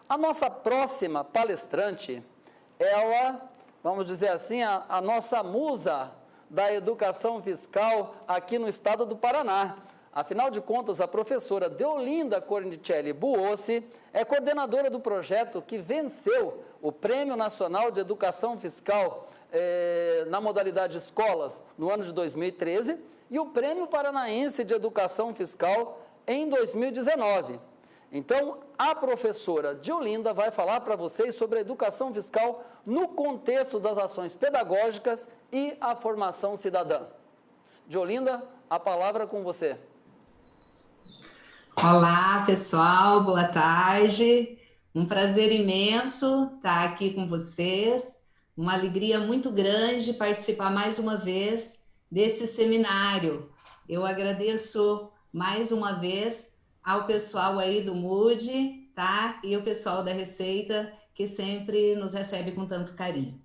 A nossa próxima palestrante, ela, vamos dizer assim, a nossa musa da educação fiscal aqui no estado do Paraná. Afinal de contas, a professora Deolinda Cornicelli Buossi é coordenadora do projeto que venceu o Prêmio Nacional de Educação Fiscal na modalidade escolas no ano de 2013 e o Prêmio Paranaense de Educação Fiscal em 2019. Então, a professora Deolinda vai falar para vocês sobre a educação fiscal no contexto das ações pedagógicas e a formação cidadã. Deolinda, a palavra é com você. Olá, pessoal, boa tarde. Um prazer imenso estar aqui com vocês. Uma alegria muito grande participar mais uma vez desse seminário. Eu agradeço mais uma vez ao pessoal aí do MUD, tá? E o pessoal da Receita, que sempre nos recebe com tanto carinho.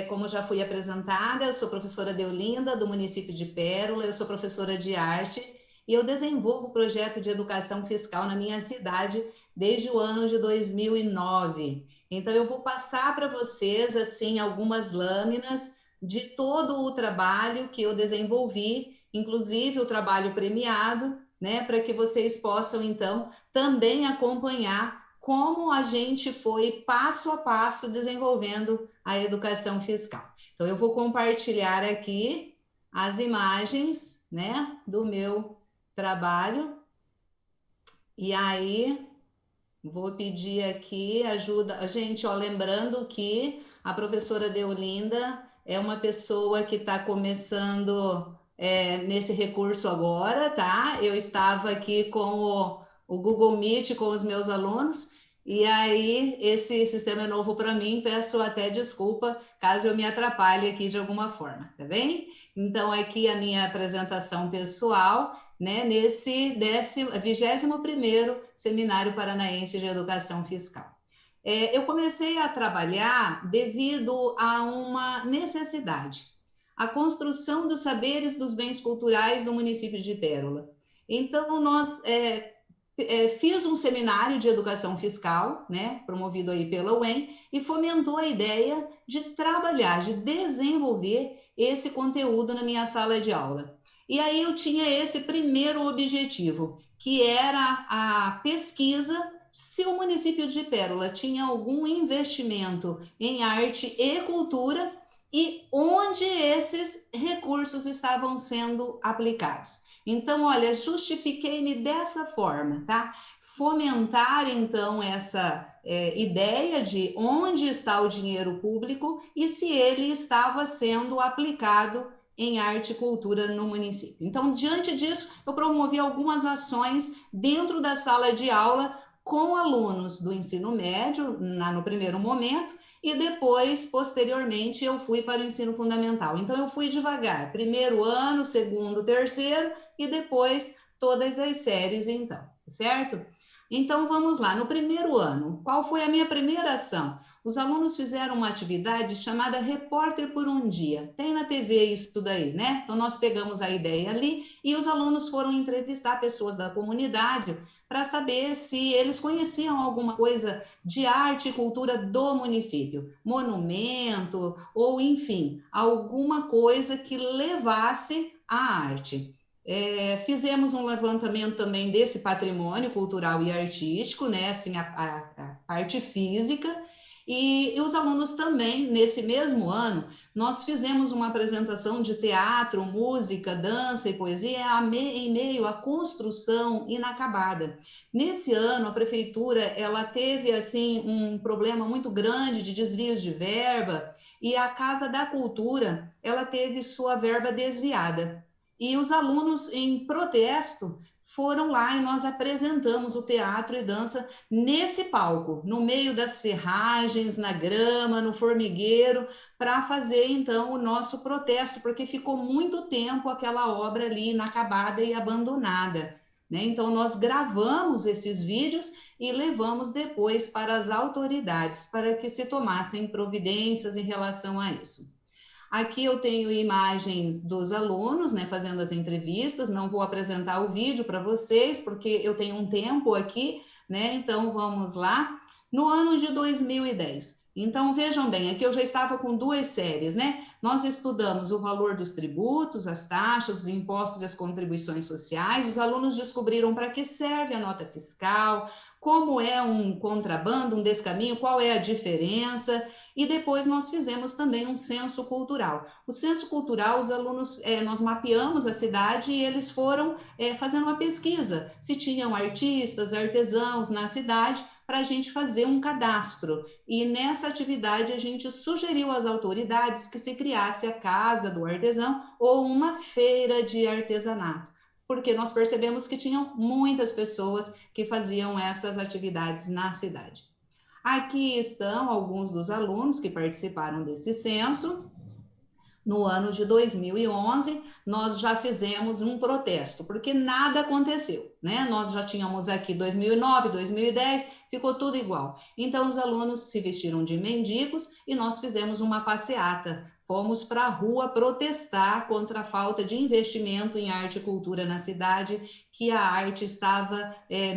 Como já fui apresentada, eu sou professora Deolinda, do município de Pérola, eu sou professora de arte e eu desenvolvo o projeto de educação fiscal na minha cidade desde o ano de 2009. Então, eu vou passar para vocês, assim, algumas lâminas de todo o trabalho que eu desenvolvi, inclusive o trabalho premiado, né, para que vocês possam, então, também acompanhar como a gente foi passo a passo desenvolvendo a educação fiscal. Então, eu vou compartilhar aqui as imagens, né, do meu trabalho. E aí, vou pedir aqui ajuda. A gente, ó, lembrando que a professora Deolinda é uma pessoa que está começando nesse recurso agora, tá? Eu estava aqui com o Google Meet com os meus alunos, e aí esse sistema é novo para mim, peço até desculpa caso eu me atrapalhe aqui de alguma forma, tá bem? Então, aqui a minha apresentação pessoal, né, nesse 21º Seminário Paranaense de Educação Fiscal. Eu comecei a trabalhar devido a uma necessidade, a construção dos saberes dos bens culturais do município de Pérola. Então, nós fiz um seminário de educação fiscal, né, promovido aí pela UEM, e fomentou a ideia de trabalhar, de desenvolver esse conteúdo na minha sala de aula. E aí eu tinha esse primeiro objetivo, que era a pesquisa se o município de Pérola tinha algum investimento em arte e cultura e onde esses recursos estavam sendo aplicados. Então, olha, justifiquei-me dessa forma, tá? Fomentar, então, essa ideia de onde está o dinheiro público e se ele estava sendo aplicado em arte e cultura no município. Então, diante disso, eu promovi algumas ações dentro da sala de aula com alunos do ensino médio, no primeiro momento, e depois, posteriormente, eu fui para o ensino fundamental. Então, eu fui devagar, primeiro ano, segundo, terceiro, e depois todas as séries, então, certo? Então, vamos lá. No primeiro ano, qual foi a minha primeira ação? Os alunos fizeram uma atividade chamada Repórter por um Dia. Tem na TV isso daí, né? Então, nós pegamos a ideia ali e os alunos foram entrevistar pessoas da comunidade para saber se eles conheciam alguma coisa de arte e cultura do município, monumento ou, enfim, alguma coisa que levasse à arte. Fizemos um levantamento também desse patrimônio cultural e artístico, né, assim, a parte física, e os alunos também, nesse mesmo ano, nós fizemos uma apresentação de teatro, música, dança e poesia em meio à construção inacabada. Nesse ano, a prefeitura, ela teve, assim, um problema muito grande de desvios de verba, e a Casa da Cultura, ela teve sua verba desviada. E os alunos, em protesto, foram lá e nós apresentamos o teatro e dança nesse palco, no meio das ferragens, na grama, no formigueiro, para fazer, então, o nosso protesto, porque ficou muito tempo aquela obra ali inacabada e abandonada, né? Então, nós gravamos esses vídeos e levamos depois para as autoridades, para que se tomassem providências em relação a isso. Aqui eu tenho imagens dos alunos, né, fazendo as entrevistas, não vou apresentar o vídeo para vocês, porque eu tenho um tempo aqui, né, então vamos lá. no ano de 2010. Então, vejam bem, aqui eu já estava com 2 séries, né? Nós estudamos o valor dos tributos, as taxas, os impostos e as contribuições sociais. Os alunos descobriram para que serve a nota fiscal, como é um contrabando, um descaminho, qual é a diferença. E depois nós fizemos também um censo cultural. O censo cultural, os alunos, nós mapeamos a cidade e eles foram fazendo uma pesquisa, se tinham artistas, artesãos na cidade, para a gente fazer um cadastro. E nessa atividade a gente sugeriu às autoridades que se criasse a Casa do Artesão ou uma feira de artesanato, porque nós percebemos que tinham muitas pessoas que faziam essas atividades na cidade. Aqui estão alguns dos alunos que participaram desse censo. No ano de 2011, nós já fizemos um protesto, porque nada aconteceu, né? Nós já tínhamos aqui 2009, 2010, ficou tudo igual. Então, os alunos se vestiram de mendigos e nós fizemos uma passeata. Fomos para a rua protestar contra a falta de investimento em arte e cultura na cidade, que a arte estava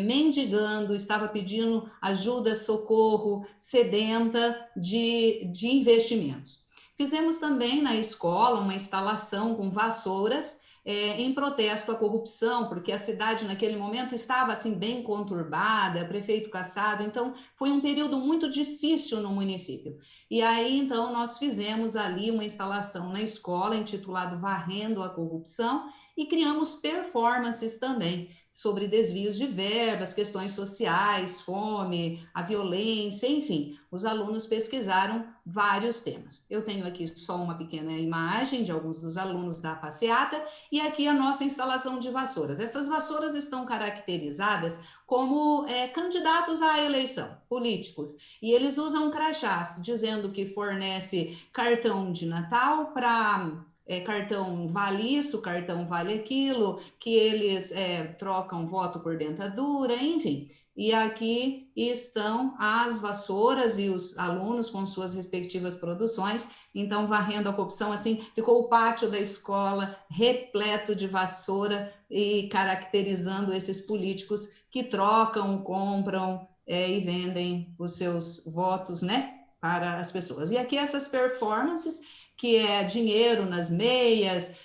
mendigando, estava pedindo ajuda, socorro, sedenta de investimentos. Fizemos também na escola uma instalação com vassouras em protesto à corrupção, porque a cidade naquele momento estava assim bem conturbada, prefeito cassado, então foi um período muito difícil no município. E aí então nós fizemos ali uma instalação na escola intitulado Varrendo a Corrupção e criamos performances também sobre desvios de verbas, questões sociais, fome, a violência, enfim, os alunos pesquisaram vários temas. Eu tenho aqui só uma pequena imagem de alguns dos alunos da passeata e aqui a nossa instalação de vassouras. Essas vassouras estão caracterizadas como candidatos à eleição, políticos, e eles usam crachás, dizendo que fornece cartão de Natal para cartão vale isso, cartão vale aquilo, que eles trocam voto por dentadura, enfim. E aqui estão as vassouras e os alunos com suas respectivas produções. Então, varrendo a corrupção, assim, ficou o pátio da escola repleto de vassoura e caracterizando esses políticos que trocam, compram e vendem os seus votos, né, para as pessoas. E aqui essas performances, que é dinheiro nas meias,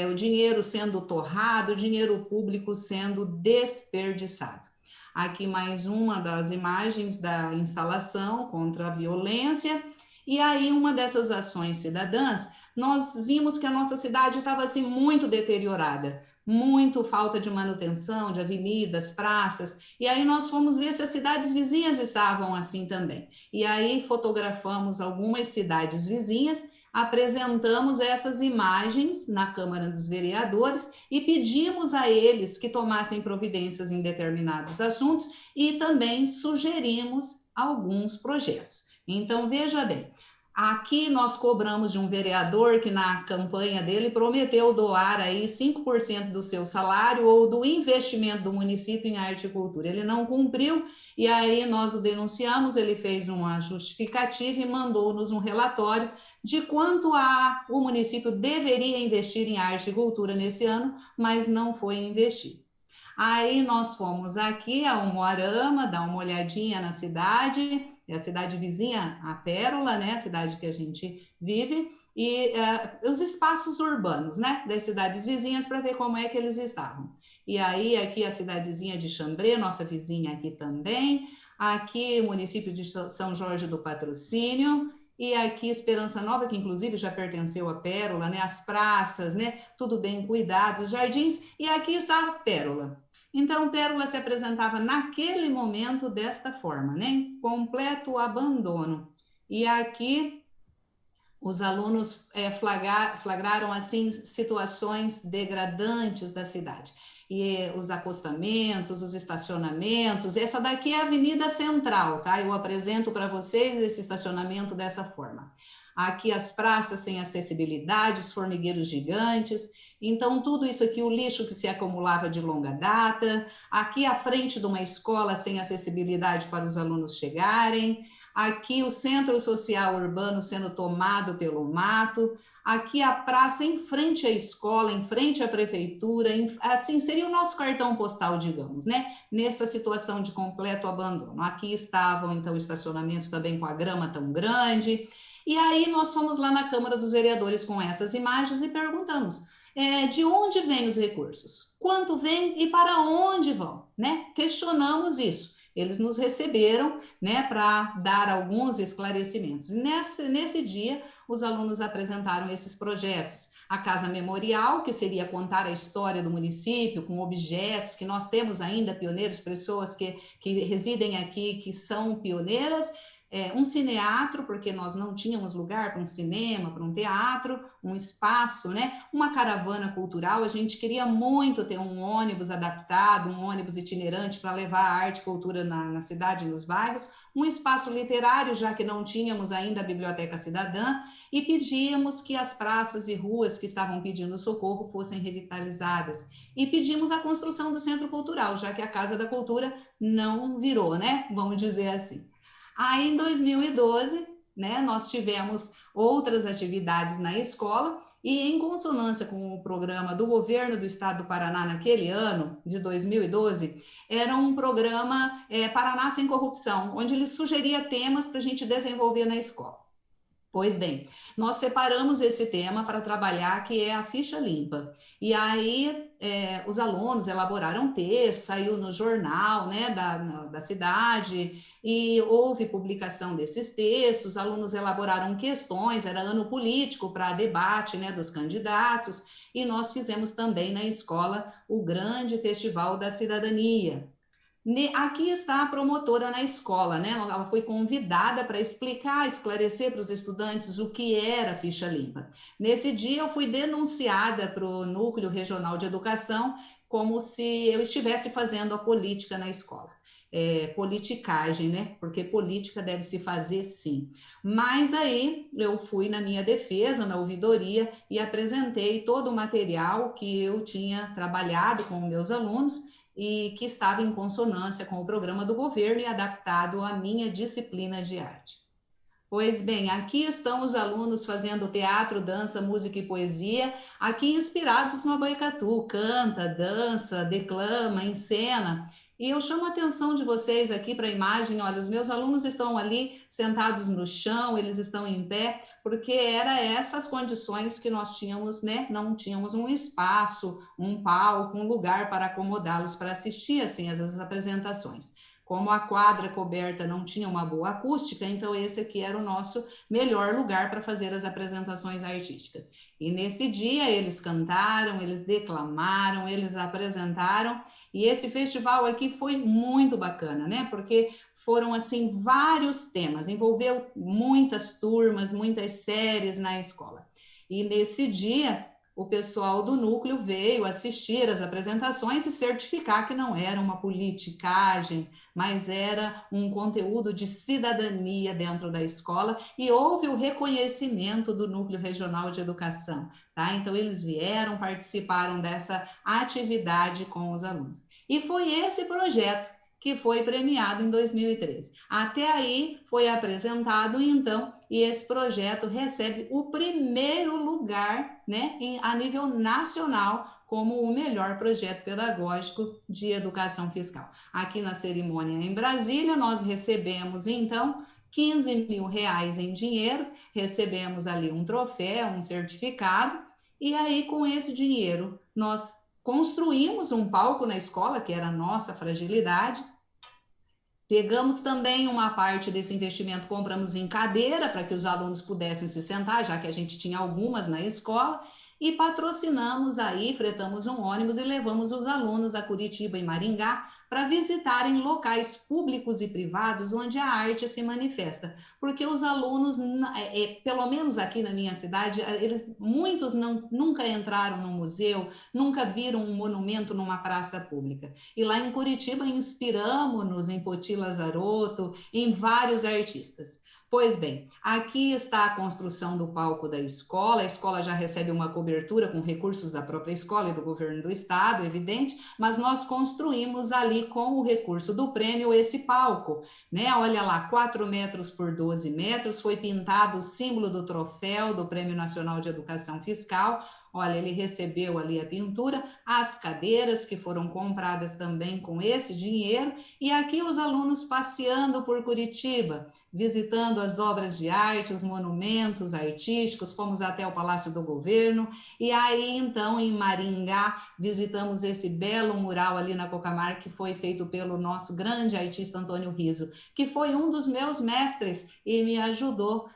o dinheiro sendo torrado, o dinheiro público sendo desperdiçado. Aqui mais uma das imagens da instalação contra a violência. E aí, uma dessas ações cidadãs, nós vimos que a nossa cidade estava assim muito deteriorada, muito falta de manutenção de avenidas, praças, e aí nós fomos ver se as cidades vizinhas estavam assim também. E aí fotografamos algumas cidades vizinhas, apresentamos essas imagens na Câmara dos Vereadores e pedimos a eles que tomassem providências em determinados assuntos e também sugerimos alguns projetos. Então, veja bem, aqui nós cobramos de um vereador que na campanha dele prometeu doar aí 5% do seu salário ou do investimento do município em arte e cultura. Ele não cumpriu e aí nós o denunciamos, ele fez uma justificativa e mandou-nos um relatório de quanto o município deveria investir em arte e cultura nesse ano, mas não foi investido. Aí nós fomos aqui a Umuarama, dar uma olhadinha na cidade, é a cidade vizinha, a Pérola, né, a cidade que a gente vive, e os espaços urbanos, né, das cidades vizinhas para ver como é que eles estavam. E aí aqui a cidadezinha de Xambrê, nossa vizinha aqui também, aqui o município de São Jorge do Patrocínio, e aqui Esperança Nova, que inclusive já pertenceu à Pérola, né, as praças, né, tudo bem cuidado, os jardins, e aqui está a Pérola. Então, Pérola se apresentava naquele momento desta forma, né? Completo abandono. E aqui os alunos flagraram assim situações degradantes da cidade. E os acostamentos, os estacionamentos, essa daqui é a Avenida Central, tá? Eu apresento para vocês esse estacionamento dessa forma. aqui as praças sem acessibilidade, os formigueiros gigantes. Então, tudo isso aqui, o lixo que se acumulava de longa data, aqui à frente de uma escola sem acessibilidade para os alunos chegarem, aqui o centro social urbano sendo tomado pelo mato, aqui a praça em frente à escola, em frente à prefeitura, assim seria o nosso cartão postal, digamos, né? Nessa situação de completo abandono. Aqui estavam, então, estacionamentos também com a grama tão grande, e aí nós fomos lá na Câmara dos Vereadores com essas imagens e perguntamos, de onde vêm os recursos? Quanto vem e para onde vão? Né? Questionamos isso. Eles nos receberam, né, para dar alguns esclarecimentos. Nesse dia, os alunos apresentaram esses projetos. A Casa Memorial, que seria contar a história do município com objetos, que nós temos ainda pioneiros, pessoas que residem aqui, que são pioneiras. Um cineatro, porque nós não tínhamos lugar para um cinema, para um teatro, um espaço, né? Uma caravana cultural, a gente queria muito ter um ônibus adaptado, um ônibus itinerante para levar a arte e cultura na cidade, nos bairros, um espaço literário, já que não tínhamos ainda a Biblioteca Cidadã, e pedíamos que as praças e ruas que estavam pedindo socorro fossem revitalizadas. E pedimos a construção do Centro Cultural, já que a Casa da Cultura não virou, né? Vamos dizer assim. Aí, em 2012, né, nós tivemos outras atividades na escola e, em consonância com o programa do governo do estado do Paraná naquele ano, de 2012, era um programa Paraná Sem Corrupção, onde ele sugeria temas para a gente desenvolver na escola. Pois bem, nós separamos esse tema para trabalhar, que é a ficha limpa. E aí os alunos elaboraram texto, saiu no jornal, né, da cidade, e houve publicação desses textos, os alunos elaboraram questões, era ano político para debate, né, dos candidatos, e nós fizemos também na escola o grande Festival da Cidadania. Aqui está a promotora na escola, né? Ela foi convidada para explicar, esclarecer para os estudantes o que era ficha limpa. Nesse dia, eu fui denunciada para o Núcleo Regional de Educação como se eu estivesse fazendo a política na escola. Politicagem, né? Porque política deve se fazer sim. Mas aí eu fui na minha defesa, na ouvidoria, e apresentei todo o material que eu tinha trabalhado com meus alunos e que estava em consonância com o programa do governo e adaptado à minha disciplina de arte. Pois bem, aqui estão os alunos fazendo teatro, dança, música e poesia, aqui inspirados no Boicatu, canta, dança, declama, encena. E eu chamo a atenção de vocês aqui para a imagem, olha, os meus alunos estão ali sentados no chão, eles estão em pé, porque era essas condições que nós tínhamos, né? Não tínhamos um espaço, um palco, um lugar para acomodá-los para assistir assim as apresentações. Como a quadra coberta não tinha uma boa acústica, então esse aqui era o nosso melhor lugar para fazer as apresentações artísticas. E nesse dia eles cantaram, eles declamaram, eles apresentaram, e esse festival aqui foi muito bacana, né? Porque foram, assim, vários temas, envolveu muitas turmas, muitas séries na escola. E nesse dia, o pessoal do núcleo veio assistir às apresentações e certificar que não era uma politicagem, mas era um conteúdo de cidadania dentro da escola, e houve o reconhecimento do Núcleo Regional de Educação, tá? Então, eles vieram, participaram dessa atividade com os alunos. E foi esse projeto que foi premiado em 2013. Até aí foi apresentado, então, e esse projeto recebe o primeiro lugar, né, a nível nacional, como o melhor projeto pedagógico de educação fiscal. Aqui na cerimônia em Brasília, nós recebemos, então, R$15 mil em dinheiro, recebemos ali um troféu, um certificado, e aí, com esse dinheiro, nós construímos um palco na escola, que era a nossa fragilidade. Pegamos também uma parte desse investimento, compramos em cadeira para que os alunos pudessem se sentar, já que a gente tinha algumas na escola, e patrocinamos aí, fretamos um ônibus e levamos os alunos a Curitiba e Maringá para visitarem locais públicos e privados onde a arte se manifesta, porque os alunos, pelo menos aqui na minha cidade, muitos nunca entraram no museu, nunca viram um monumento numa praça pública. E lá em Curitiba inspiramos-nos em Poti Lazarotto, em vários artistas. Pois bem, aqui está a construção do palco da escola. A escola já recebe uma cobertura com recursos da própria escola e do governo do estado, evidente, mas nós construímos ali com o recurso do prêmio esse palco, né? Olha lá, 4 metros por 12 metros, foi pintado o símbolo do troféu do Prêmio Nacional de Educação Fiscal. Olha, ele recebeu ali a pintura, as cadeiras que foram compradas também com esse dinheiro, e aqui os alunos passeando por Curitiba, visitando as obras de arte, os monumentos artísticos, fomos até o Palácio do Governo, e aí então em Maringá visitamos esse belo mural ali na Cocamar, que foi feito pelo nosso grande artista Antônio Riso, que foi um dos meus mestres e me ajudou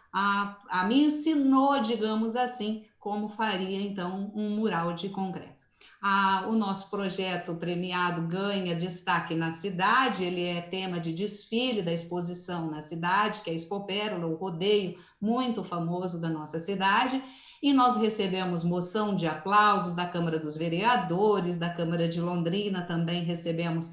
me ensinou, digamos assim, como faria então um mural de concreto. O nosso projeto premiado ganha destaque na cidade, ele é tema de desfile da exposição na cidade, que é a Expopérola, o rodeio muito famoso da nossa cidade, e nós recebemos moção de aplausos da Câmara dos Vereadores, da Câmara de Londrina também recebemos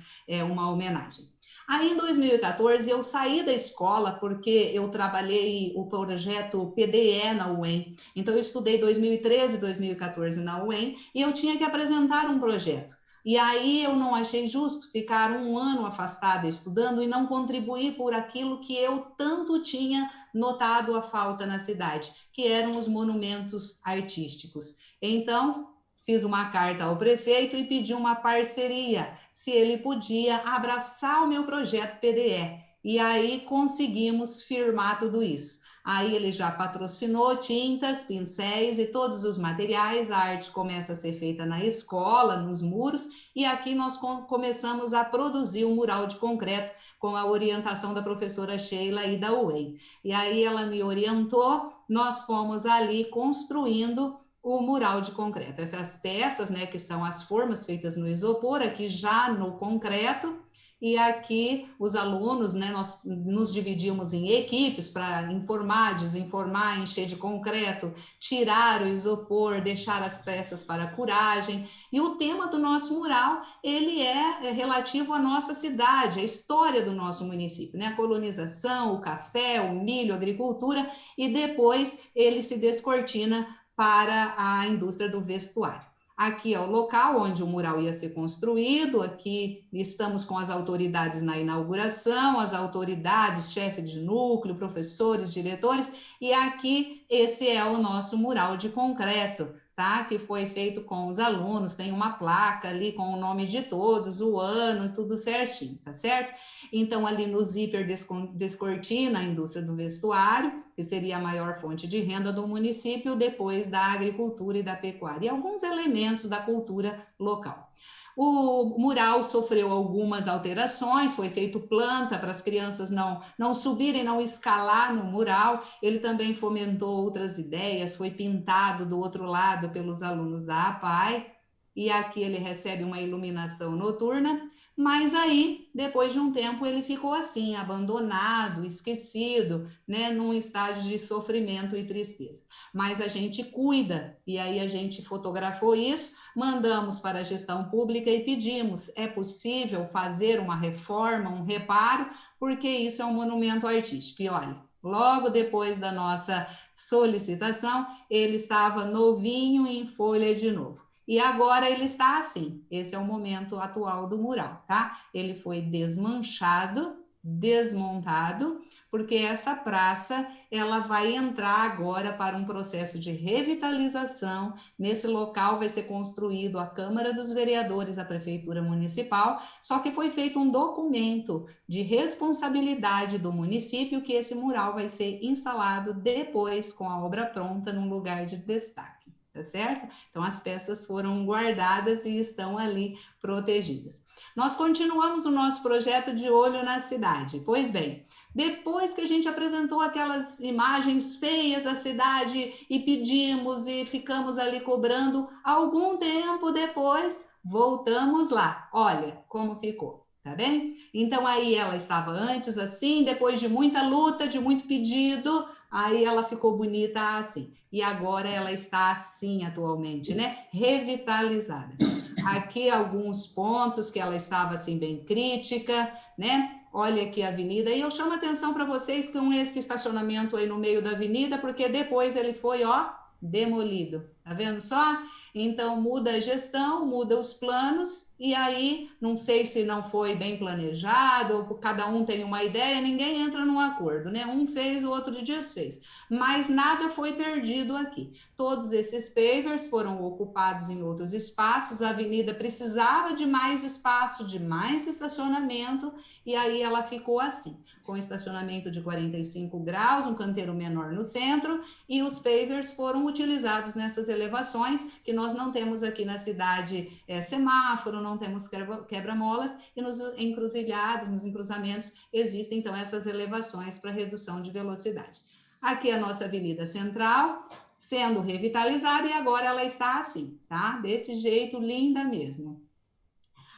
uma homenagem. Aí, em 2014, eu saí da escola porque eu trabalhei o projeto PDE na UEM. Então, eu estudei 2013 e 2014 na UEM e eu tinha que apresentar um projeto. E aí eu não achei justo ficar um ano afastada estudando e não contribuir por aquilo que eu tanto tinha notado a falta na cidade, que eram os monumentos artísticos. Então, fiz uma carta ao prefeito e pedi uma parceria, se ele podia abraçar o meu projeto PDE. E aí conseguimos firmar tudo isso. Aí ele já patrocinou tintas, pincéis e todos os materiais. A arte começa a ser feita na escola, nos muros, e aqui nós começamos a produzir um mural de concreto com a orientação da professora Sheila e da UEM. E aí ela me orientou, nós fomos ali construindo o mural de concreto. Essas peças, né, que são as formas feitas no isopor, aqui já no concreto, e aqui os alunos, né, nós nos dividimos em equipes para informar, desinformar, encher de concreto, tirar o isopor, deixar as peças para curagem. E o tema do nosso mural, ele é relativo à nossa cidade, à história do nosso município, né? A colonização, o café, o milho, a agricultura, e depois ele se descortina para a indústria do vestuário. Aqui é o local onde o mural ia ser construído, aqui estamos com as autoridades na inauguração, as autoridades, chefe de núcleo, professores, diretores, e aqui esse é o nosso mural de concreto, tá? Que foi feito com os alunos, tem uma placa ali com o nome de todos, o ano e tudo certinho, tá certo? Então, ali no zíper descortina a indústria do vestuário, que seria a maior fonte de renda do município, depois da agricultura e da pecuária, e alguns elementos da cultura local. O mural sofreu algumas alterações, foi feito planta para as crianças não subirem, não escalar no mural. Ele também fomentou outras ideias, foi pintado do outro lado pelos alunos da APAE, e aqui ele recebe uma iluminação noturna, mas aí, depois de um tempo, ele ficou assim, abandonado, esquecido, né, num estágio de sofrimento e tristeza. Mas a gente cuida, e aí a gente fotografou isso, mandamos para a gestão pública e pedimos, é possível fazer uma reforma, um reparo, porque isso é um monumento artístico. E olha, logo depois da nossa solicitação, ele estava novinho em folha de novo. E agora ele está assim, esse é o momento atual do mural, tá? Ele foi desmanchado, desmontado, porque essa praça, ela vai entrar agora para um processo de revitalização. Nesse local vai ser construído a Câmara dos Vereadores, a Prefeitura Municipal, só que foi feito um documento de responsabilidade do município que esse mural vai ser instalado depois, com a obra pronta, num lugar de destaque. Tá certo? Então, as peças foram guardadas e estão ali protegidas. Nós continuamos o nosso projeto de olho na cidade. Pois bem, depois que a gente apresentou aquelas imagens feias da cidade e pedimos e ficamos ali cobrando, algum tempo depois, voltamos lá. Olha como ficou. tá bem? Então aí ela estava antes assim, depois de muita luta, de muito pedido, aí ela ficou bonita assim. E agora ela está assim atualmente, né? Revitalizada. Aqui alguns pontos que ela estava assim bem crítica, né? Olha aqui a avenida, e eu chamo a atenção para vocês com esse estacionamento aí no meio da avenida, porque depois ele foi, ó, demolido. Tá vendo só? Então muda a gestão, muda os planos, e aí não sei se não foi bem planejado, ou cada um tem uma ideia, ninguém entra num acordo, né? Um fez, o outro desfez. Mas nada foi perdido aqui. Todos esses pavers foram ocupados em outros espaços, a avenida precisava de mais espaço, de mais estacionamento, e aí ela ficou assim, com estacionamento de 45 graus, um canteiro menor no centro, e os pavers foram utilizados nessas elevações, que nós não temos aqui na cidade semáforo, não temos quebra-molas, e nos encruzilhados, nos encruzamentos, existem então essas elevações para redução de velocidade. Aqui é a nossa Avenida Central, sendo revitalizada, e agora ela está assim, tá? Desse jeito, linda mesmo.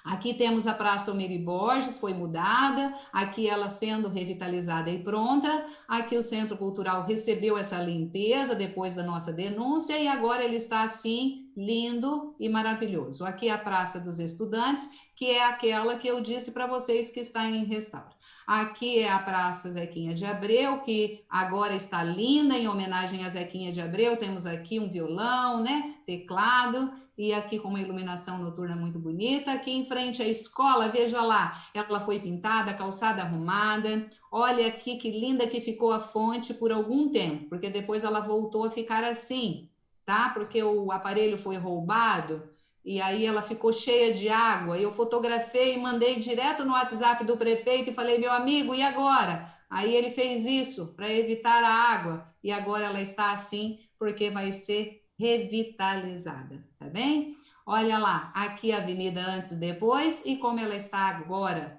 Aqui temos a Praça Almiri Borges, foi mudada, aqui ela sendo revitalizada e pronta. Aqui o Centro Cultural recebeu essa limpeza depois da nossa denúncia e agora ele está assim, lindo e maravilhoso. Aqui é a Praça dos Estudantes, que é aquela que eu disse para vocês que está em restauro. Aqui é a Praça Zequinha de Abreu, que agora está linda, em homenagem a Zequinha de Abreu. Temos aqui um violão, né? Teclado, e aqui com uma iluminação noturna muito bonita. Aqui em frente à escola, veja lá, ela foi pintada, calçada arrumada. Olha aqui que linda que ficou a fonte por algum tempo, porque depois ela voltou a ficar assim, tá? Porque o aparelho foi roubado e aí ela ficou cheia de água. Eu fotografei e mandei direto no WhatsApp do prefeito e falei, meu amigo, e agora? Aí ele fez isso para evitar a água e agora ela está assim porque vai ser revitalizada, tá bem? Olha lá, aqui a avenida antes e depois e como ela está agora.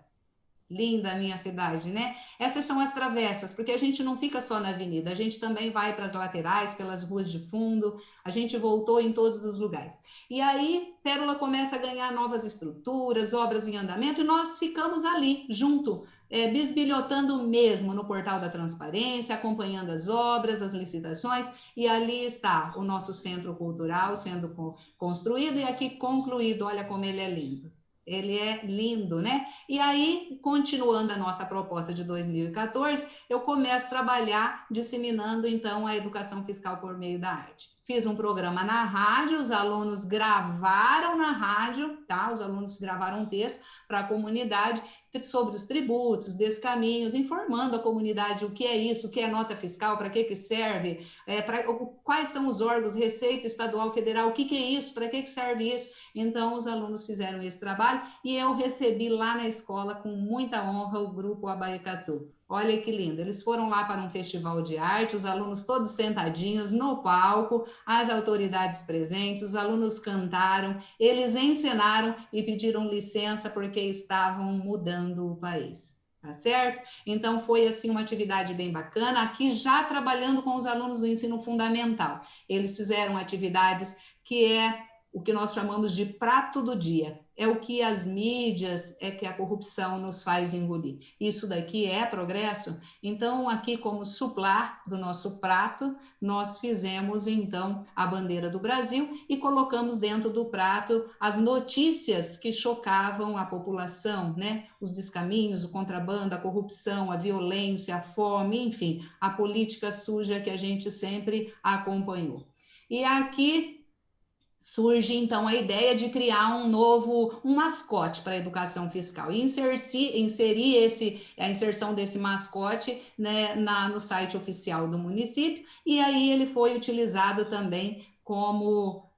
Linda a minha cidade, né? Essas são as travessas, porque a gente não fica só na avenida, a gente também vai para as laterais, pelas ruas de fundo, a gente voltou em todos os lugares. E aí, Pérola começa a ganhar novas estruturas, obras em andamento, e nós ficamos ali, junto, bisbilhotando mesmo no portal da transparência, acompanhando as obras, as licitações, e ali está o nosso centro cultural sendo construído e aqui concluído. Olha como ele é lindo. Ele é lindo, né? E aí, continuando a nossa proposta de 2014, eu começo a trabalhar disseminando, então, a educação fiscal por meio da arte. Fiz um programa na rádio, os alunos gravaram na rádio, tá? Os alunos gravaram um texto para a comunidade sobre os tributos, descaminhos, informando a comunidade o que é isso, o que é nota fiscal, para que serve, quais são os órgãos, Receita Estadual, Federal, o que é isso, para que serve isso. Então, os alunos fizeram esse trabalho e eu recebi lá na escola com muita honra o grupo Abaecatu. Olha que lindo, eles foram lá para um festival de arte, os alunos todos sentadinhos no palco, as autoridades presentes, os alunos cantaram, eles encenaram e pediram licença porque estavam mudando o país. Tá certo? Então foi assim uma atividade bem bacana, aqui já trabalhando com os alunos do ensino fundamental. Eles fizeram atividades que é o que nós chamamos de prato do dia. É o que as mídias, é que a corrupção nos faz engolir. Isso daqui é progresso? Então, aqui como suplar do nosso prato, nós fizemos então a bandeira do Brasil e colocamos dentro do prato as notícias que chocavam a população, né? Os descaminhos, o contrabando, a corrupção, a violência, a fome, enfim, a política suja que a gente sempre acompanhou. E aqui surge então a ideia de criar um mascote para a educação fiscal e inserir a inserção desse mascote, né, no site oficial do município, e aí ele foi utilizado também como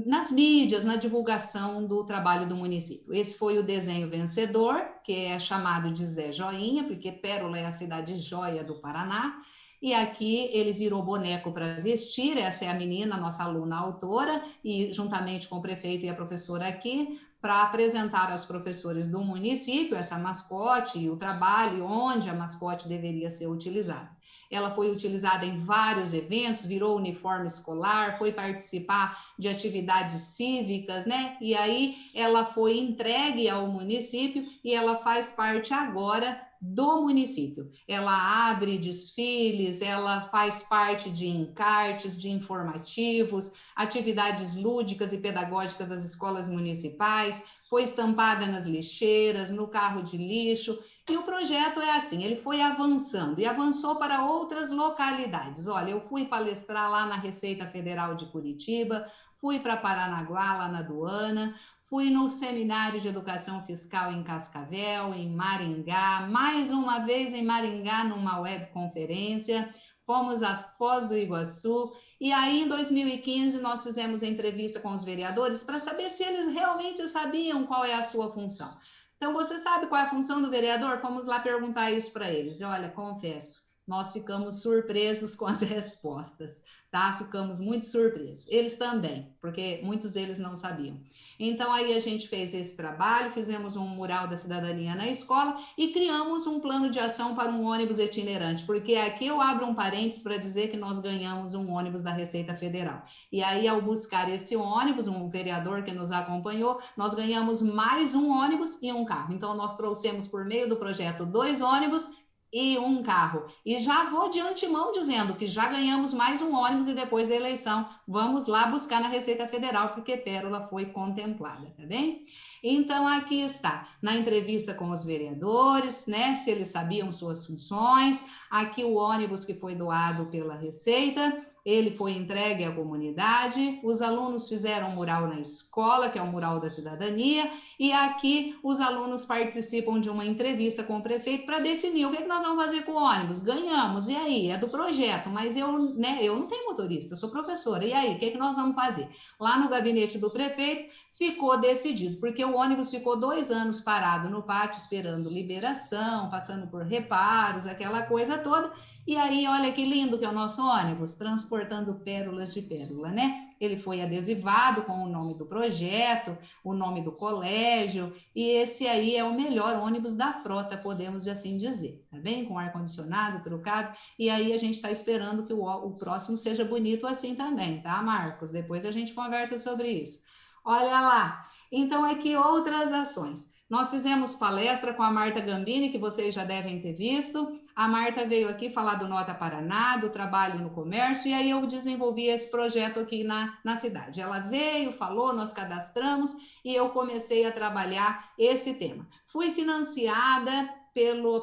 nas mídias, na divulgação do trabalho do município. Esse foi o desenho vencedor, que é chamado de Zé Joinha, porque Pérola é a cidade joia do Paraná. E aqui ele virou boneco para vestir, essa é a menina, nossa aluna autora, e juntamente com o prefeito e a professora aqui, para apresentar aos professores do município essa mascote e o trabalho e onde a mascote deveria ser utilizada. Ela foi utilizada em vários eventos, virou uniforme escolar, foi participar de atividades cívicas, né? E aí ela foi entregue ao município e ela faz parte agora do município. Ela abre desfiles, ela faz parte de encartes, de informativos, atividades lúdicas e pedagógicas das escolas municipais, foi estampada nas lixeiras, no carro de lixo, e o projeto é assim, ele foi avançando e avançou para outras localidades. Olha, eu fui palestrar lá na Receita Federal de Curitiba, fui para Paranaguá, lá na aduana, fui no Seminário de Educação Fiscal em Cascavel, em Maringá, mais uma vez em Maringá, numa webconferência, fomos a Foz do Iguaçu, e aí em 2015 nós fizemos entrevista com os vereadores para saber se eles realmente sabiam qual é a sua função. Então, você sabe qual é a função do vereador? Fomos lá perguntar isso para eles. E olha, confesso, nós ficamos surpresos com as respostas, tá? Ficamos muito surpresos. Eles também, porque muitos deles não sabiam. Então, aí a gente fez esse trabalho, fizemos um mural da cidadania na escola e criamos um plano de ação para um ônibus itinerante, porque aqui eu abro um parênteses para dizer que nós ganhamos um ônibus da Receita Federal. E aí, ao buscar esse ônibus, um vereador que nos acompanhou, nós ganhamos mais um ônibus e um carro. Então, nós trouxemos por meio do projeto 2 ônibus e um carro. E já vou de antemão dizendo que já ganhamos mais um ônibus e depois da eleição vamos lá buscar na Receita Federal, porque Pérola foi contemplada, tá bem? Então, aqui está, na entrevista com os vereadores, né, se eles sabiam suas funções, aqui o ônibus que foi doado pela Receita, ele foi entregue à comunidade, os alunos fizeram um mural na escola, que é o mural da cidadania, e aqui os alunos participam de uma entrevista com o prefeito para definir o que nós vamos fazer com o ônibus. Ganhamos, e aí? É do projeto, mas eu não tenho motorista, eu sou professora, e aí? O que nós vamos fazer? Lá no gabinete do prefeito ficou decidido, porque o ônibus ficou 2 anos parado no pátio esperando liberação, passando por reparos, aquela coisa toda. E aí, olha que lindo que é o nosso ônibus, transportando pérolas de pérola, né? Ele foi adesivado com o nome do projeto, o nome do colégio, e esse aí é o melhor ônibus da frota, podemos assim dizer, tá bem? Com ar-condicionado, trocado, e aí a gente está esperando que o próximo seja bonito assim também, tá, Marcos? Depois a gente conversa sobre isso. Olha lá, então aqui outras ações. Nós fizemos palestra com a Marta Gambini, que vocês já devem ter visto. A Marta veio aqui falar do Nota Paraná, do trabalho no comércio, e aí eu desenvolvi esse projeto aqui na cidade. Ela veio, falou, nós cadastramos e eu comecei a trabalhar esse tema. Fui financiada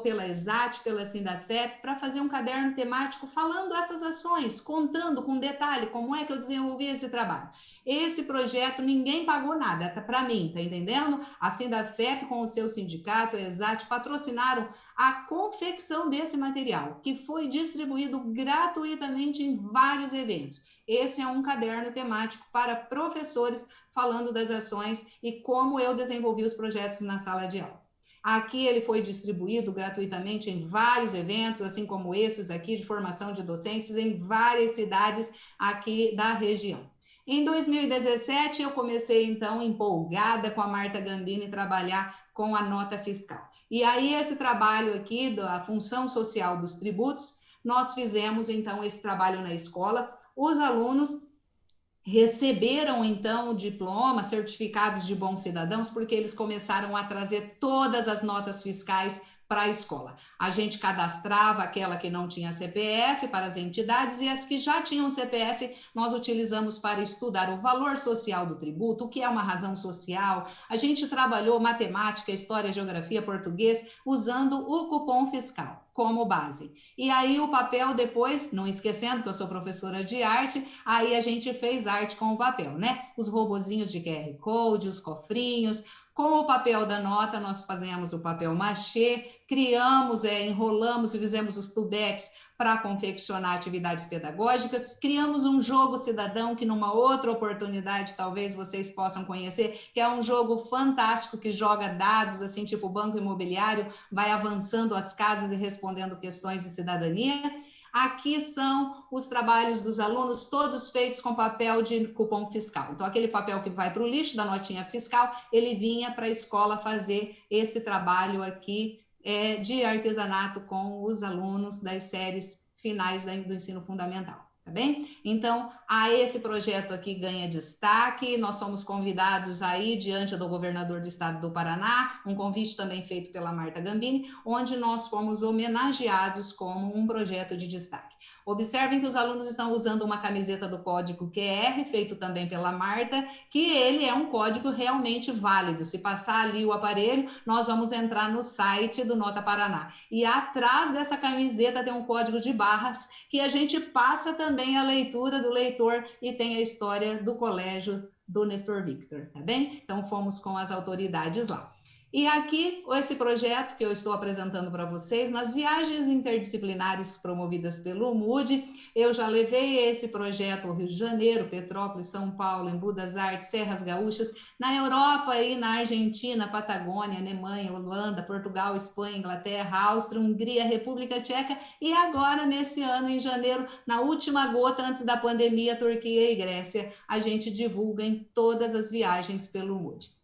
pela Exat, pela Sindafep, para fazer um caderno temático falando essas ações, contando com detalhe como é que eu desenvolvi esse trabalho. Esse projeto ninguém pagou nada, tá para mim, tá entendendo? A Sindafep com o seu sindicato, a Exat, patrocinaram a confecção desse material, que foi distribuído gratuitamente em vários eventos. Esse é um caderno temático para professores falando das ações e como eu desenvolvi os projetos na sala de aula. Aqui ele foi distribuído gratuitamente em vários eventos, assim como esses aqui de formação de docentes em várias cidades aqui da região. Em 2017, eu comecei, então, empolgada com a Marta Gambini trabalhar com a nota fiscal. E aí, esse trabalho aqui da função social dos tributos, nós fizemos, então, esse trabalho na escola. Os alunos receberam, então, o diploma, certificados de bons cidadãos, porque eles começaram a trazer todas as notas fiscais para a escola. A gente cadastrava aquela que não tinha CPF para as entidades e as que já tinham CPF nós utilizamos para estudar o valor social do tributo, o que é uma razão social. A gente trabalhou matemática, história, geografia, português, usando o cupom fiscal como base. E aí o papel depois, não esquecendo que eu sou professora de arte, aí a gente fez arte com o papel, né? Os robozinhos de QR Code, os cofrinhos. Com o papel da nota, nós fazemos o papel machê, criamos, enrolamos e fizemos os tubetes para confeccionar atividades pedagógicas, criamos um jogo cidadão que numa outra oportunidade talvez vocês possam conhecer, que é um jogo fantástico que joga dados, assim, tipo Banco Imobiliário, vai avançando as casas e respondendo questões de cidadania. Aqui são os trabalhos dos alunos, todos feitos com papel de cupom fiscal. Então, aquele papel que vai para o lixo da notinha fiscal, ele vinha para a escola fazer esse trabalho aqui de artesanato com os alunos das séries finais do ensino fundamental. Tá bem? Então, esse projeto aqui ganha destaque, nós somos convidados aí diante do governador do estado do Paraná, um convite também feito pela Marta Gambini, onde nós fomos homenageados como um projeto de destaque. Observem que os alunos estão usando uma camiseta do código QR, feito também pela Marta, que ele é um código realmente válido. Se passar ali o aparelho, nós vamos entrar no site do Nota Paraná. E atrás dessa camiseta tem um código de barras que a gente passa também a leitura do leitor e tem a história do colégio do Nestor Victor, tá bem? Então fomos com as autoridades lá. E aqui, esse projeto que eu estou apresentando para vocês, nas viagens interdisciplinares promovidas pelo MUD, eu já levei esse projeto ao Rio de Janeiro, Petrópolis, São Paulo, Embu das Artes, Serras Gaúchas, na Europa e na Argentina, Patagônia, Alemanha, Holanda, Portugal, Espanha, Inglaterra, Áustria, Hungria, República Tcheca e agora, nesse ano, em janeiro, na última gota antes da pandemia, Turquia e Grécia, a gente divulga em todas as viagens pelo MUD.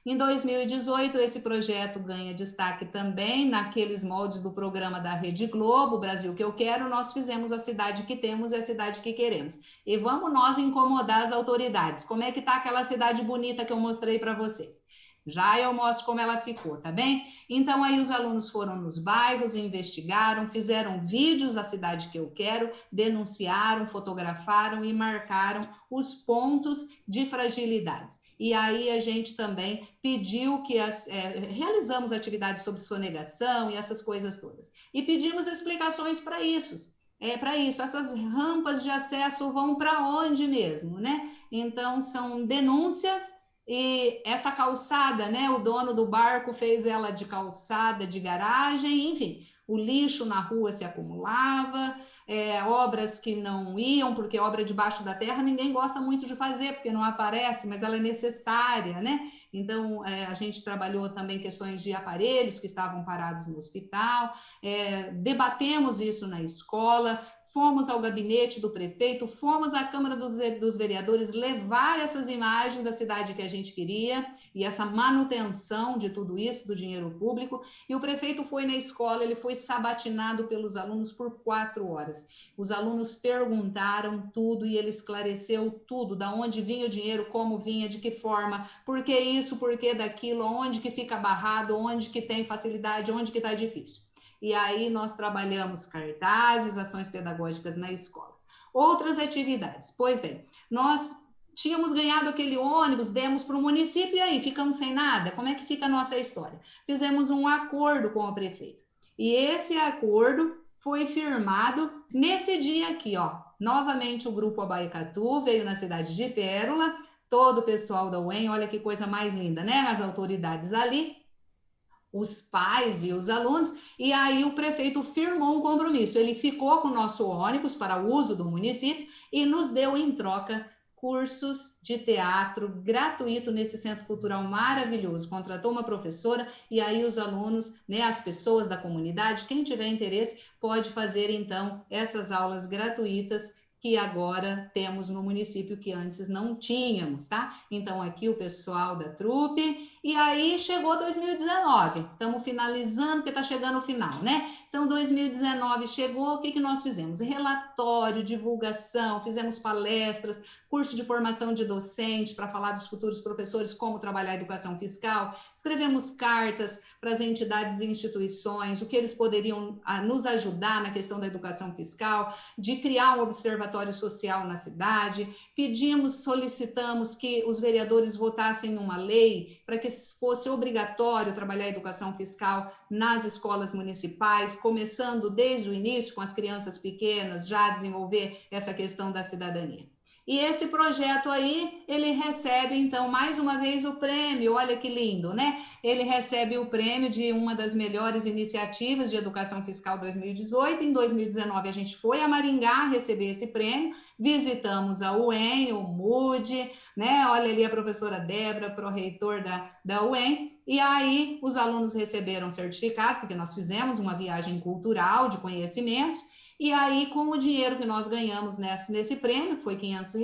Em 2018, esse projeto ganha destaque também naqueles moldes do programa da Rede Globo, Brasil que eu quero, nós fizemos a cidade que temos e a cidade que queremos. E vamos nós incomodar as autoridades. Como é que está aquela cidade bonita que eu mostrei para vocês? Já eu mostro como ela ficou, tá bem? Então, aí os alunos foram nos bairros, investigaram, fizeram vídeos da cidade que eu quero, denunciaram, fotografaram e marcaram os pontos de fragilidades. E aí a gente também pediu que realizamos atividades sobre sonegação e essas coisas todas. E pedimos explicações para isso. Essas rampas de acesso vão para onde mesmo, né? Então, são denúncias. E essa calçada, né? O dono do barco fez ela de calçada, de garagem, enfim, o lixo na rua se acumulava, obras que não iam, porque obra debaixo da terra ninguém gosta muito de fazer, porque não aparece, mas ela é necessária, né? Então, a gente trabalhou também questões de aparelhos que estavam parados no hospital, debatemos isso na escola, fomos ao gabinete do prefeito, fomos à Câmara dos Vereadores levar essas imagens da cidade que a gente queria e essa manutenção de tudo isso, do dinheiro público, e o prefeito foi na escola, ele foi sabatinado pelos alunos por 4 horas. Os alunos perguntaram tudo e ele esclareceu tudo, da onde vinha o dinheiro, como vinha, de que forma, por que isso, por que daquilo, onde que fica barrado, onde que tem facilidade, onde que está difícil. E aí nós trabalhamos cartazes, ações pedagógicas na escola. Outras atividades, pois bem, nós tínhamos ganhado aquele ônibus, demos para o município e aí ficamos sem nada. Como é que fica a nossa história? Fizemos um acordo com o prefeito. E esse acordo foi firmado nesse dia aqui, ó. Novamente o grupo Abaecatu veio na cidade de Pérola, todo o pessoal da UEM, olha que coisa mais linda, né? As autoridades ali, os pais e os alunos, e aí o prefeito firmou um compromisso. Ele ficou com o nosso ônibus para uso do município e nos deu em troca cursos de teatro gratuito nesse centro cultural maravilhoso. Contratou uma professora e aí os alunos, né, as pessoas da comunidade, quem tiver interesse, pode fazer então essas aulas gratuitas que agora temos no município, que antes não tínhamos, tá? Então, aqui o pessoal da trupe, e aí chegou 2019, estamos finalizando, porque está chegando o final, né? Então, 2019 chegou, o que nós fizemos? Relatório, divulgação, fizemos palestras, curso de formação de docente para falar dos futuros professores como trabalhar a educação fiscal, escrevemos cartas para as entidades e instituições, o que eles poderiam nos ajudar na questão da educação fiscal, de criar um observatório social na cidade, solicitamos que os vereadores votassem uma lei para que fosse obrigatório trabalhar a educação fiscal nas escolas municipais, começando desde o início com as crianças pequenas, já desenvolver essa questão da cidadania. E esse projeto aí, ele recebe, então, mais uma vez o prêmio, olha que lindo, né? Ele recebe o prêmio de uma das melhores iniciativas de educação fiscal 2018. Em 2019, a gente foi a Maringá receber esse prêmio, visitamos a UEM, o MUD, né? Olha ali a professora Débora, pró-reitor da UEM, e aí os alunos receberam certificado, porque nós fizemos uma viagem cultural de conhecimentos, E aí, com o dinheiro que nós ganhamos nesse prêmio, que foi R$ 500,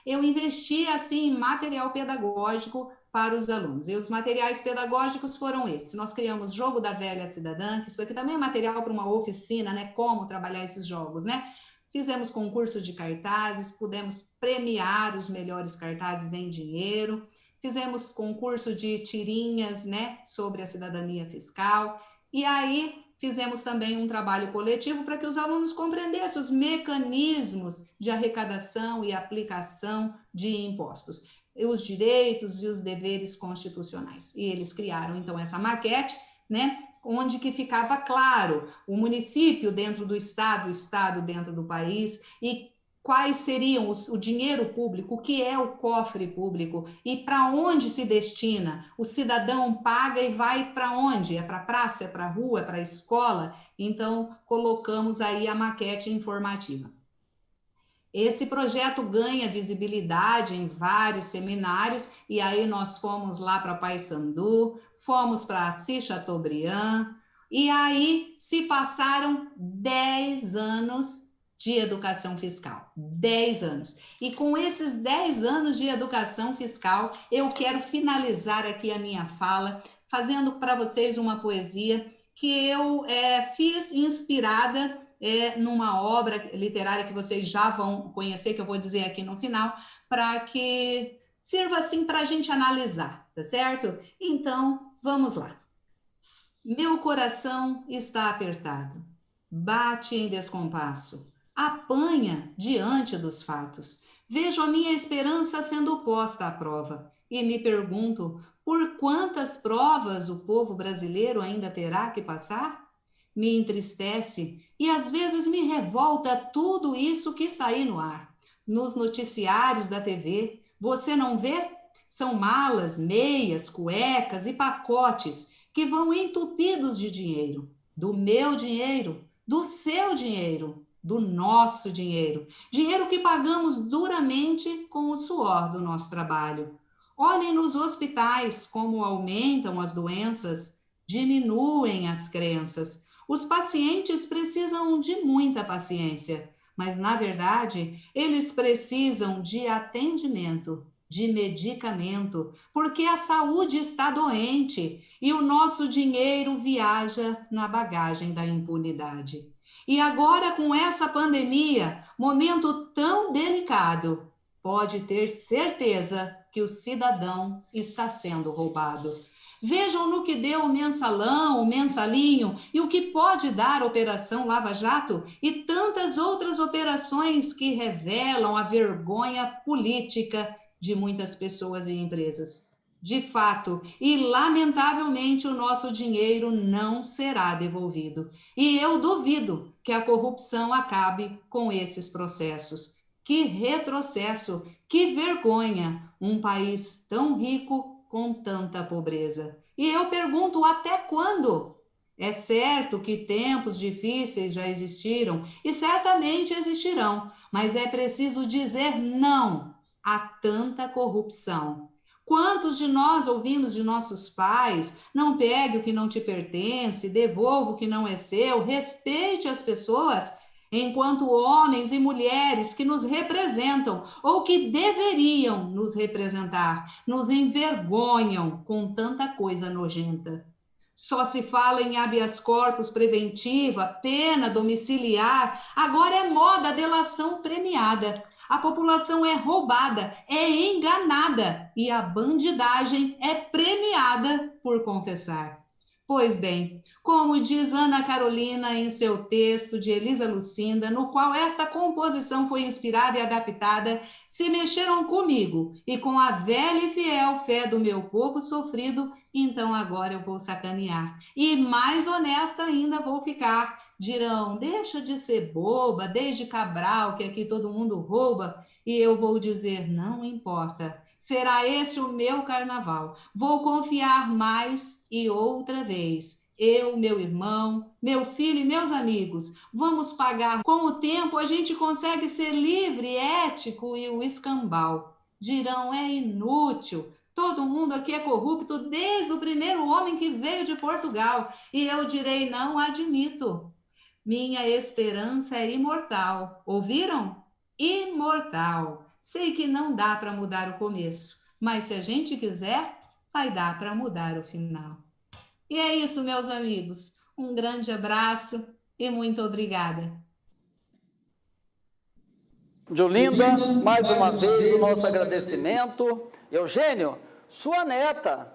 eu investi assim em material pedagógico para os alunos. E os materiais pedagógicos foram esses. Nós criamos Jogo da Velha Cidadã, que isso aqui também é material para uma oficina, né? Como trabalhar esses jogos, né? Fizemos concurso de cartazes, pudemos premiar os melhores cartazes em dinheiro. Fizemos concurso de tirinhas, né, sobre a cidadania fiscal. E aí fizemos também um trabalho coletivo para que os alunos compreendessem os mecanismos de arrecadação e aplicação de impostos, os direitos e os deveres constitucionais. E eles criaram, então, essa maquete, né, onde que ficava claro o município dentro do estado, o estado dentro do país, e quais seriam o dinheiro público, o que é o cofre público e para onde se destina. O cidadão paga e vai para onde? É para a praça, é para a rua, é para a escola? Então, colocamos aí a maquete informativa. Esse projeto ganha visibilidade em vários seminários, e aí nós fomos lá para Paissandu, fomos para Assis Chateaubriand, e aí se passaram 10 anos de educação fiscal. 10 anos. E com esses 10 anos de educação fiscal, eu quero finalizar aqui a minha fala fazendo para vocês uma poesia que eu fiz inspirada numa obra literária que vocês já vão conhecer, que eu vou dizer aqui no final, para que sirva assim para a gente analisar, tá certo? Então, vamos lá. Meu coração está apertado, bate em descompasso, apanha diante dos fatos. Vejo a minha esperança sendo posta à prova e me pergunto por quantas provas o povo brasileiro ainda terá que passar? Me entristece e às vezes me revolta tudo isso que está aí no ar. Nos noticiários da TV, você não vê? São malas, meias, cuecas e pacotes que vão entupidos de dinheiro. Do meu dinheiro, do seu dinheiro, do nosso dinheiro. Dinheiro que pagamos duramente com o suor do nosso trabalho. Olhem nos hospitais como aumentam as doenças, diminuem as crenças. Os pacientes precisam de muita paciência, mas, na verdade, eles precisam de atendimento, de medicamento, porque a saúde está doente e o nosso dinheiro viaja na bagagem da impunidade. E agora, com essa pandemia, momento tão delicado, pode ter certeza que o cidadão está sendo roubado. Vejam no que deu o mensalão, o mensalinho e o que pode dar a Operação Lava Jato e tantas outras operações que revelam a vergonha política de muitas pessoas e empresas. De fato, e lamentavelmente, o nosso dinheiro não será devolvido. E eu duvido que a corrupção acabe com esses processos. Que retrocesso, que vergonha, um país tão rico com tanta pobreza. E eu pergunto, até quando? É certo que tempos difíceis já existiram e certamente existirão, mas é preciso dizer não a tanta corrupção. Quantos de nós ouvimos de nossos pais, não pegue o que não te pertence, devolva o que não é seu, respeite as pessoas, enquanto homens e mulheres que nos representam ou que deveriam nos representar, nos envergonham com tanta coisa nojenta. Só se fala em habeas corpus preventiva, pena domiciliar, agora é moda a delação premiada. A população é roubada, é enganada e a bandidagem é premiada por confessar. Pois bem, como diz Ana Carolina em seu texto de Elisa Lucinda, no qual esta composição foi inspirada e adaptada, se mexeram comigo e com a velha e fiel fé do meu povo sofrido, então agora eu vou sacanear. E mais honesta ainda vou ficar. Dirão, deixa de ser boba, desde Cabral, que aqui todo mundo rouba. E eu vou dizer, não importa. Será esse o meu carnaval. Vou confiar mais e outra vez. Eu, meu irmão, meu filho e meus amigos, vamos pagar. Com o tempo, a gente consegue ser livre, ético e o escambau. Dirão, é inútil. Todo mundo aqui é corrupto desde o primeiro homem que veio de Portugal. E eu direi, não admito. minha esperança é imortal. Ouviram? Imortal. Sei que não dá para mudar o começo, mas se a gente quiser, vai dar para mudar o final. E é isso, meus amigos. Um grande abraço e muito obrigada. Diolinda, mais uma vez o nosso agradecimento. Eugênio, sua neta,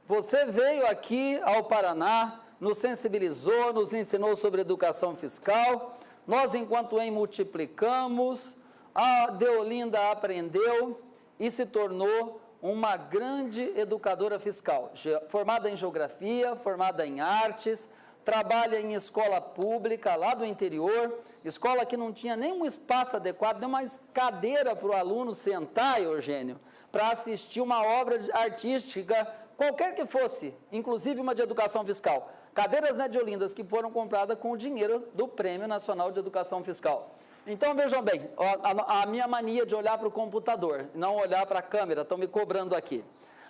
você veio aqui ao Paraná, nos sensibilizou, nos ensinou sobre educação fiscal. Nós, enquanto em multiplicamos, a Deolinda aprendeu e se tornou uma grande educadora fiscal, formada em geografia, formada em artes, trabalha em escola pública lá do interior, escola que não tinha nenhum espaço adequado, nem uma cadeira para o aluno sentar, Eugênio, para assistir uma obra artística, qualquer que fosse, inclusive uma de educação fiscal. Cadeiras, né, Diolindas, que foram compradas com o dinheiro do Prêmio Nacional de Educação Fiscal. Então, vejam bem, a minha mania de olhar para o computador, não olhar para a câmera, estão me cobrando aqui.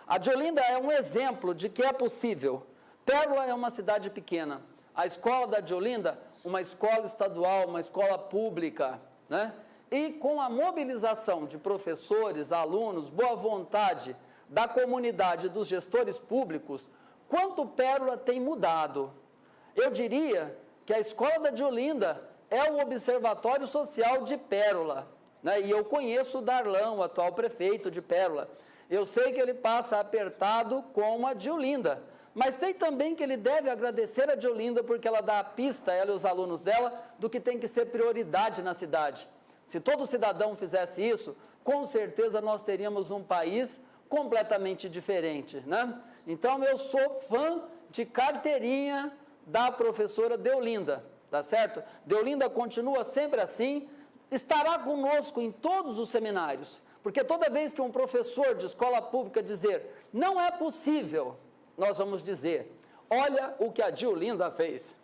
A Diolinda é um exemplo de que é possível. Pérola é uma cidade pequena. A escola da Diolinda, uma escola estadual, uma escola pública, né? E com a mobilização de professores, alunos, boa vontade da comunidade, dos gestores públicos, quanto Pérola tem mudado. Eu diria que a escola da Diolinda é o Observatório Social de Pérola, né? E eu conheço o Darlan, o atual prefeito de Pérola. Eu sei que ele passa apertado com a Diolinda, mas sei também que ele deve agradecer a Diolinda porque ela dá a pista, ela e os alunos dela, do que tem que ser prioridade na cidade. Se todo cidadão fizesse isso, com certeza nós teríamos um país completamente diferente, né? Então, eu sou fã de carteirinha da professora Deolinda, tá certo? Deolinda continua sempre assim, estará conosco em todos os seminários, porque toda vez que um professor de escola pública dizer, não é possível, nós vamos dizer, olha o que a Diolinda fez.